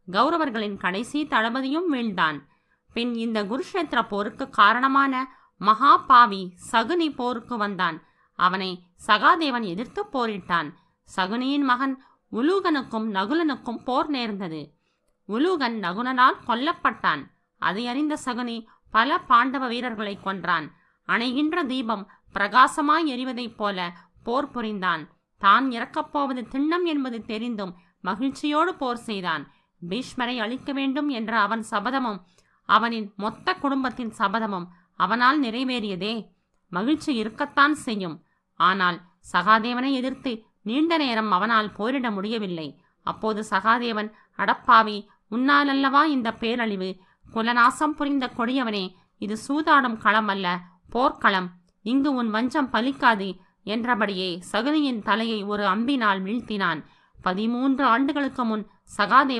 கௌரவர்களின் கடைசி தளபதியும் வீழ்ந்தான். பின் இந்த குருஷேத்திர போருக்கு காரணமான மகாபாவி சகுனி போருக்கு வந்தான். அவனை சகாதேவன் எதிர்த்து போரிட்டான். சகுனியின் மகன் உலூகனுக்கும் நகுலனுக்கும் போர் நேர்ந்தது. உலூகன் நகுலனால் கொல்லப்பட்டான். அதை அறிந்த சகுனி பல பாண்டவ வீரர்களை கொன்றான். அணைகின்ற தீபம் பிரகாசமாய் எரிவதைப் போல போர் புரிந்தான். தான் இறக்கப் போவது திண்ணம் என்பது தெரிந்தும் மகிழ்ச்சியோடு போர் செய்தான். பீஷ்மரை அழிக்க வேண்டும் என்ற அவன் சபதமும் அவனின் மொத்த குடும்பத்தின் சபதமும் அவனால் நிறைவேறியதே. மகிழ்ச்சி இருக்கத்தான் செய்யும். ஆனால் சகாதேவனை எதிர்த்து நீண்ட நேரம் அவனால் போரிட முடியவில்லை. அப்போது சகாதேவன், அடப்பாவி, உன்னாலல்லவா இந்த பேரழிவு? குலநாசம் புரிந்த கொடியவனே, இது சூதாடும் களம் அல்ல, போர்க்களம். இங்கு உன் வஞ்சம் பலிக்காது என்றபடியே சகுனியின் தலையை ஒரு அம்பினால் வீழ்த்தினான். 13 ஆண்டுகளுக்கு முன் சகாதேவன்